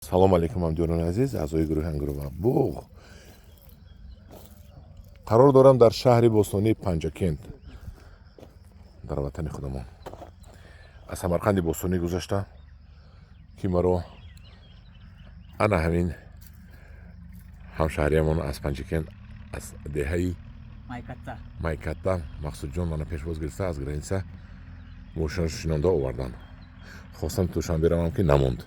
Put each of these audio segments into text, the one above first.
салом алейкум ҳамҷонони азиз, аъзои гурӯҳи ангурова буғ. Қарор дорам дар шаҳри бостонии Панҷакент дар ватани худамон. Аз Самарқанди бостонӣ гузашта ки маро ана ҳамин ҳамшаҳриямон аз Панҷакент аз деҳаи Майкатта Мақсудҷон мана пешвоз гирифта аз граница мошинашинонда овардан. Хостам тӯшанбе равам ки намонд.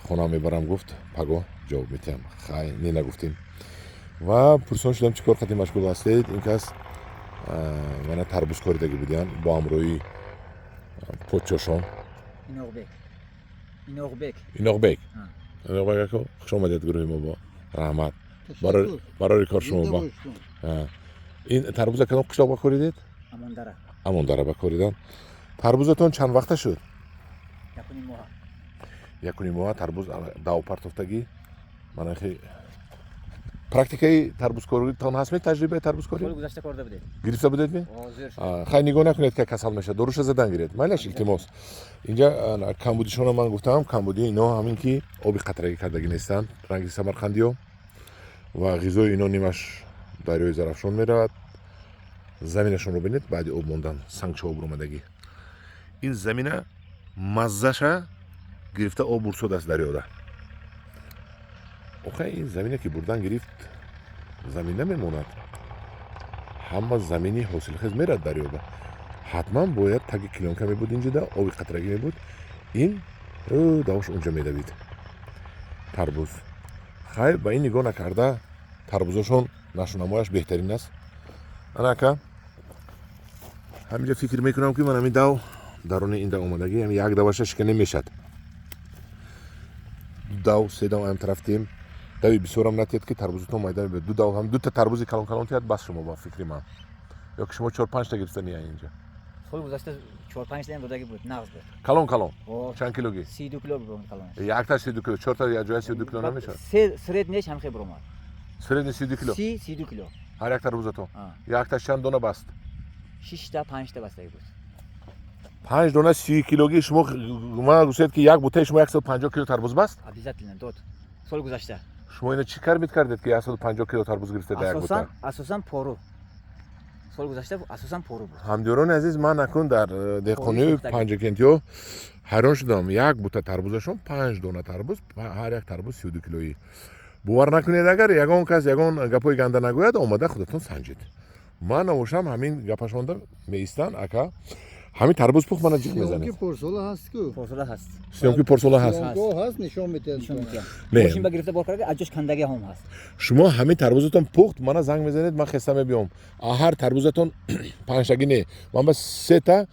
Хонам мебарам гуфт паго ҷавоб метиҳам. Хай не нагуфтем. Ва пурсон шудам чӣ кор қати машғул ҳастед? Ин кас мана тарбузкорӣ даги будиям бо ҳамроҳи подшошон. Иноғбек ако хуш омадед гурӯҳи мо бо раҳмат. Барори кор шумо ба. Ин тарбуза кадом қишлоқ ба коридед? Амондара ба коридан. Тарбузатон чанд вақта шуд? Якуни моҳа тарбуз дав партофтагӣ. Мана хе практикаи тарбузкоритон ҳастме? Таҷрибаи тарбузкорӣ? Соли гузашта корда будед. Гирифта будед ме? Хай нигоҳ накунед ки касал мешавад. Доруша задан гиред. Майлаш илтимос. Инҷа камбудишона ман гуфтам, камбуди ино ҳамин ки оби қатрагӣ кардагӣ нестанд. Ранги самарқандиё ва ғизои ино нимаш дарёи Зарафшон меравад. Заминашонро бинед баъди об мондан сангча об омадагӣ. Ин замина маззаша гирифта об бурсод аст дарёда. Охе ин замина ки бурдан гирифт замин намемонад. Ҳама замини ҳосилхез мерад дарёда. Ҳатман бояд таги килонка мебуд инҷода, оби қатрагӣ мебуд. Ин давош унҷа медавид. Тарбуз. Хай ба ин нигоҳ накарда тарбузошон нашунамояш беҳтарин аст. Анака ҳаминҷа фикр мекунам ки ман ҳамин дав дарони ин дав омадагӣ ҳамин як даваша шиканем мешад. Дав се дав ам тараф тем дави бисёрам натиҳад ки тарбузатон майда мебиёд. Ду дав ҳам дута тарбузи калон тиҳад бас шумо ба фикри ман. Ё ки шумо 4-5 та гирифта меяед инҷа. Соли гузашта 4-5 та додаги буд, нағз буд. Калон. Чанд килоги? 32 кило буд калонаш. Якта 32 кило, 4 та як ҷоя 32 кило намешавад. Среднеш ҳам хел буромад. Средни 32 кило. 32 кило. Ҳар як тарбузатон. Якта чанд дона баст? 6 та 5 та бастаги буд. 5 дона 30 килоги шумо ман гуфтед ки як бутаи шумо 150 кило тарбуз баст? Обязательно дод. Соли гузашта. Шумо ина чӣ кар мекардед ки 150 кило тарбуз гирифтед як бута? Асосан пору. Соли гузашта асосан пору буд. Ҳамдиёрони азиз, ман акун дар деҳқонии Панҷакентиё ҳайрон шудам. Як бута тарбузашон 5 дона тарбуз, ҳар як тарбуз 32 килоӣ. бовар накунед, агар ягон кас ягон гапои ганда нагӯяд, омада худатон санҷед. Ман навошам ҳамин гапашонда меистанд ака. Ҳамин тарбуз пухт мана ҷиқ мезанед. Сиёмки порсола ҳаст ку? Порсола ҳаст. Сиёмки порсола ҳаст. Сиёмко ҳаст, нишон метиҳад. Не. Мошин ба гирифта бор карда аҷош кандаги ҳам ҳаст. Шумо ҳамин тарбузатон пухт мана занг мезанед, ман хеста мебиём. Ҳар тарбузатон 5 тагӣ не. Ман ба 3 та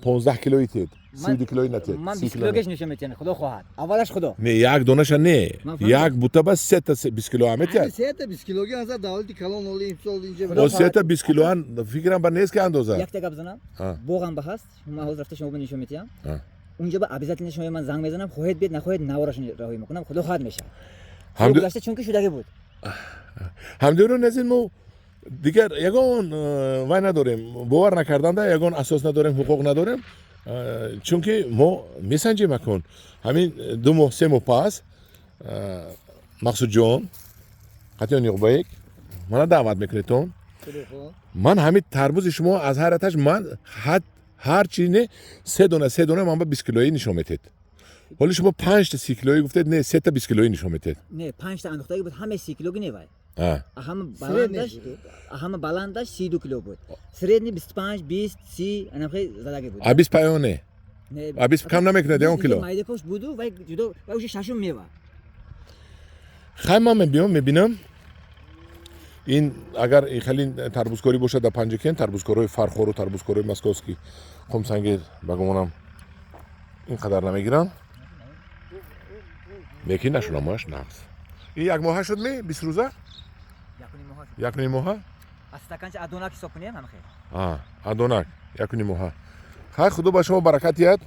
15 килои тиҳед. 32 килои натиҳед. Ман 20 килогеш нишон метиҳам, худо хоҳад. Аввалаш худо. Не, як донаша не. Як бута ба 3 та 20 кило ҳам метиҳад. 3 та 20 килоги ҳаст, давлати калон оли имсол инҷа. Бо 3 та 20 кило ан фикрам ба нест ки андоза. Як та гап занам. Боғам ба ҳаст. Ман ҳозир рафта шумо нишон метиҳам. Унҷа ба обязательно шумо ман занг мезанам, хоҳед бед, нахоҳед наворашон раҳоӣ мекунам, худо хоҳад мешавад. Гузашта чунки шудаги буд. ҳамдиёрони азиз, мо дигар ягон вай надорем, бовар накарданда ягон асос надорем, ҳуқуқ надорем. Чунки мо месанҷем акун. Ҳамин 2 моҳ 3 моҳ пас Мақсудҷон қатиён Иноғбек мана даъват мекунедтон. Ман ҳамин тарбузи шумо аз ҳайраташ ман ҳар чӣ не 3 дона ман ба 20 килоӣ нишон метед. ҳоли шумо 5 та 30 килоӣ гуфтед, не 3 та 20 килоӣ нишон метед. Не, 5 та андохтаги буд, ҳамаи 30 килоги не вай. Ҳама баландаш 32 кило буд. Средни 25, 20, 30 анахе задаги буд. Абис паён не. Абис кам намекунад 1 кило. Майдакош буду вай ҷудо вай уша шашум мева. хай ман мебиём мебинам ин агар хеле тарбузкорӣ бошад дар Панҷакент, тарбузкорҳои фархору тарбузкорҳои московский хомсангир ба гумонам ин қадар намегиранд. лекин нашунамояш нағз. Ин як моҳа шуд ме 20 рӯза? Якуни моҳа? Аз стаканча адонак ҳисоб кунем ҳамахе. Адонак, якуни моҳа. Хай худо ба шумо баракат диҳад.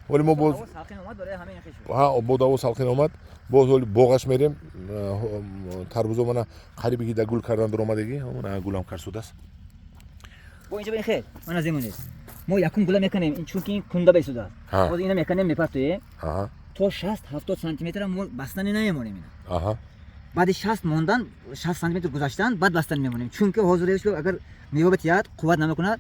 ҳоли мо боз салқин омад барои ҳамаи хишо. бо даво салқин омад. боз ҳоли боғаш мерем. Тарбузо мана қариби ки да гул кардан дуромадагӣ, ҳамона гулам карсудааст. Бо инҷа бин хел, мана зимонест. Мо якум гула мекунем, чунки ин кунда бесудааст. Боз ина мекунем мепартоем. то 60-70 сантиметр мо бастани намемонем ина. Аҳа. баъди 60 мондан 60 сантиметр гузаштан баъд бастани мемонем, чунки ҳозир агар мева битиҳад қувват намекунад,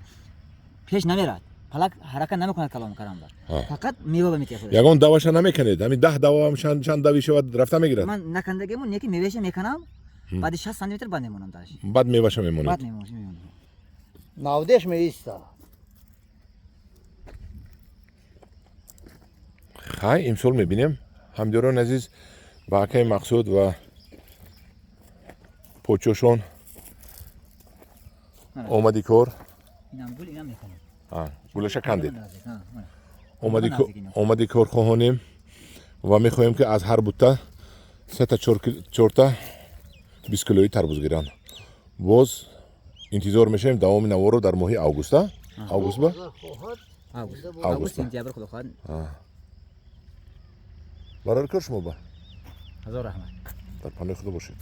пеш намерад, палак ҳаракат намекунад калом карамбар, фақат мева метиҳад. Ягон даваша намекунед, ҳамин 10 дава ҳам чанд дави шавад рафта мегирад. ман накандагему неки меваша мекунам, баъди 60 сантиметр баъд мемонам даш. Баъд меваша мемонед. баъд мемонам. Навдеш меиста. хай имсол мебинем ҳамдиёрон азиз ба акаи мақсуд ва почошон омади кор. инам гул инам мекунам. гулаша кандед. Намазик, омади корхоҳонем ва мехоҳем ки аз ҳар бутта 3-4 20 килои тарбуз гиранд. боз интизор мешавем давоми наворо дар моҳи август. август ба август сентябр худо хоҳад. барори кор шумо ба ҳазор раҳмат. дар паноҳи худо бошед.